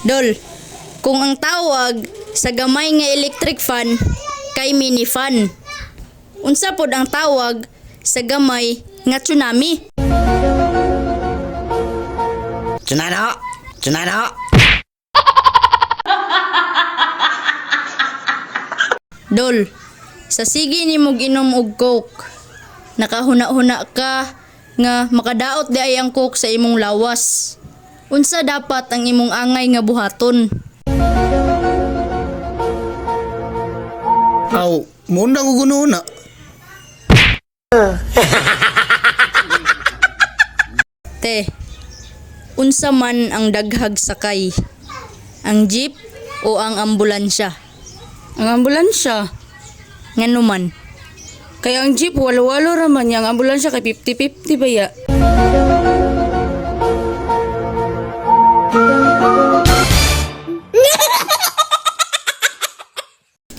Dol, kung ang tawag sa gamay nga electric fan kay mini fan, unsa pod ang tawag sa gamay nga tsunami? Tsunano! Tsunano! Dol, sa sige nimo ginom og coke, nakahuna-huna ka nga makadaot di ay ang coke sa imong lawas. Unsa dapat ang imong angay nga buhaton? Aw, muna ko gununa. Te, unsa man ang daghag sakay? Ang jeep o ang ambulansya? Ang ambulansya. Ngano man? Kaya ang jeep, walo-walo raman niya. Ang ambulansya kay 50-50 ba ya?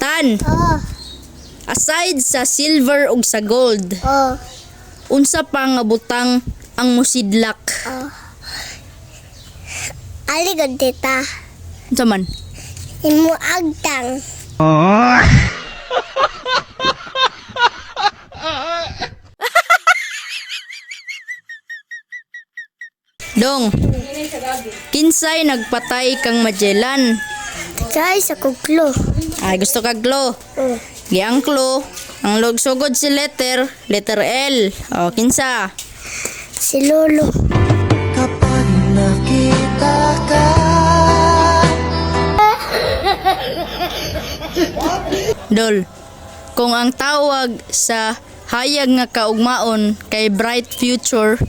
Tan, aside sa silver ug sa gold, unsa pa nga butang ang musidlak? Aligod tita. Unsa man? Imo agtang. Dong, kinsay nagpatay kang Magellan? Kay sa kuklo. Ay, gusto kag klo. Giang klo. Ang logsugod si letter L. O, kinsa? Si Lolo. Kapag nakita ka. Dol, kung ang tawag sa hayag nga kaugmaon kay bright future,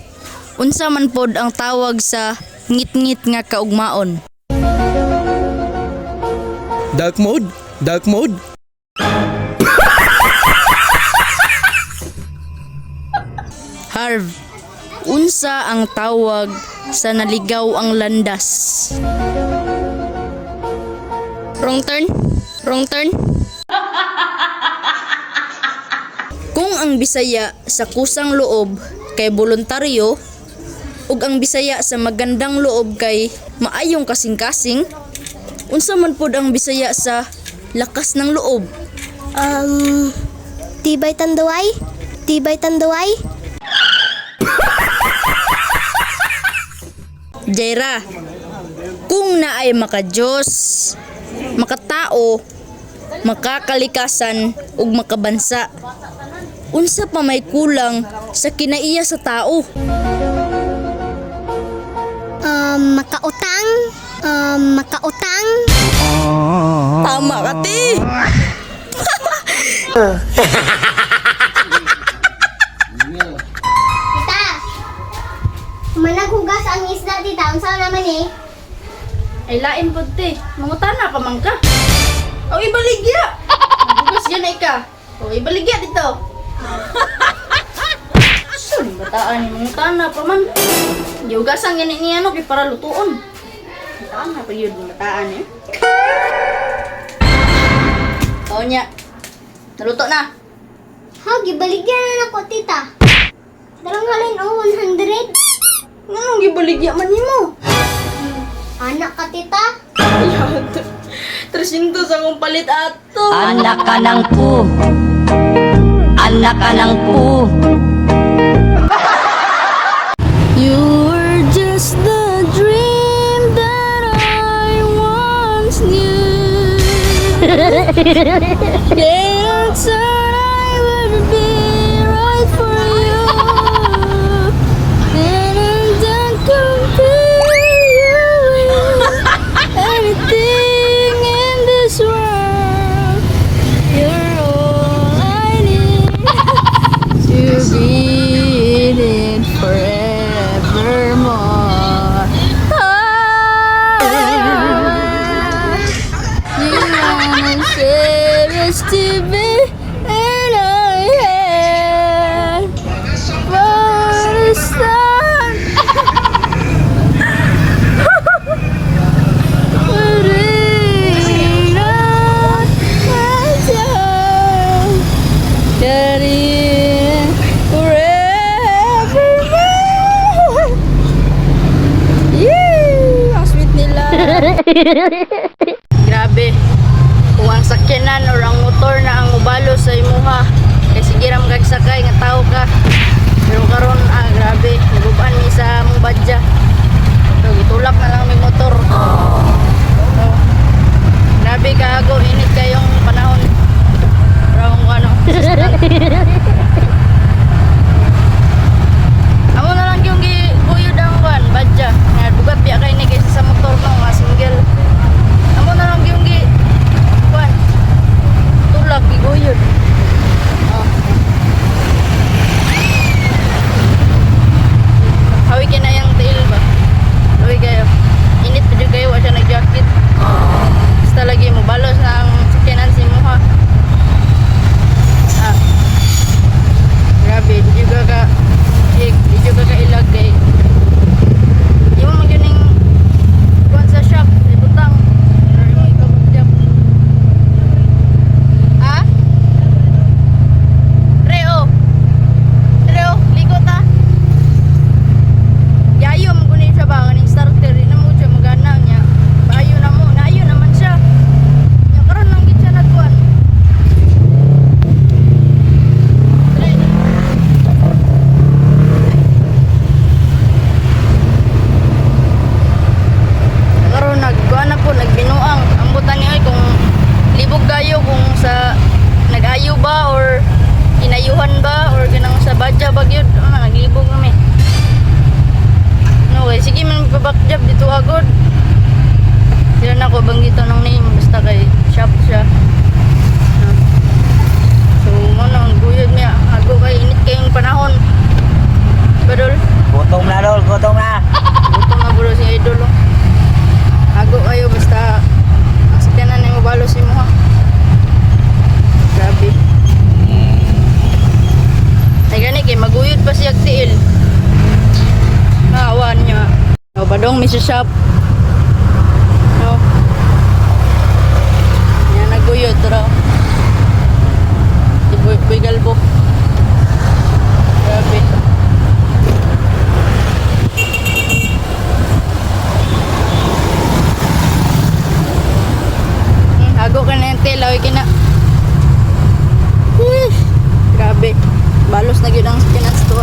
unsa man pod ang tawag sa ngit-ngit nga kaugmaon? Dark mode? Dark mode? Harv, unsa ang tawag sa naligaw ang landas? Wrong turn? Wrong turn? Kung ang Bisaya sa kusang loob kay voluntaryo ug ang Bisaya sa magandang loob kay maayong kasing-kasing, unsa man pod ang Bisaya sa lakas ng loob? Tibay tanduay? Tibay tanduay? Jaira, kung naay makadiyos, makatao, makakalikasan ug makabansa, unsa pa may kulang sa kinaiya sa tao? Makautang? Makautang? Tama ka, ti! Tita! Managhugas ang isda tita. Unsa naman eh? Ay lain po, ti. Mangutana pa man ka. O ibaligya! Bukas yan ay ka. O ibaligya dito. Sun, bataan yung mangutana pa man. Giugasan ganit niya no, kay para lutuon. Bataan na pa yun, bataan eh. O niya. Naluto na. Ha, gibaligyan na nako tita. Darang halin o 100. Anong gibaligya man nimo? Anak ka tita? Ayun. 300 akong palit ato. Anak ka ng pu. Anak ka ng pu. You were just the dream that I once knew. Yeah, thought I would be right for you. And I don't compare you with anything in this world. You're all I need to be in it forevermore. You wanna say us to be, and I had for the sun. Putting on my tongue, getting forevermore. Yeah, ang sweet nila. Grabe. Kung ang sakyanan or ang motor na ang mubalo sa imuha, kay sige ram kag sakay nga tao ka. Pero karon grabe, naguban mi sa mong badya. So gitulak na lang mi motor. So, grabe kaago, init kayong panahon. Pero kung ano, amo na lang yung guyod ang kuan, badya. Nga bugat biya kay ni kaysa sa motor no, nga single. Amo na lang yung kuan, tulak giguyod. Oh. Hawi ka na yung tail ba? Hawi kayo. Init pa dyan kayo, wa siya nag-jacket. Basta lagi mo balos na ang sakyanan si Muha. Grabe, di juga ka ilag kay. Di mo magyuning kuhan sa shop, ibutang. Pero mo ikaw mag-jump. Ha? Reo, ligo ta. Yayo mo kunin siya ba? Kaning starter, di na mo siya magana niya. Paayo na mo, naayo naman siya. Yung karon lang gid siya nagkuhan. Karon nagkuhan na po, nagbinuang. Ang butan niya ay kung libog kayo kung sa nag-ayo ba or inayuhan ba or ganang sa badya ba gyud, naglibog kami. No, sige man magpa-back job dito agad. Sila na ko banggito ng name basta kay shop siya. So, ang guyod niya. Ago kay init kayong panahon. Badol. Gutom na, Dol. Gutom na. Gutom na bro si Idol. Oh. Ago kayo basta ang sakyanan na yung mabalo si mo ha. Grabe. Ay gani kay maguyod pa siya tiil. Naawan niya. O badong mi sa shop. So, yan naguyod tara. Boy galbo. Grabe. Hago ka na yung telaw, kina. Grabe. Balos na yun ang kinans to.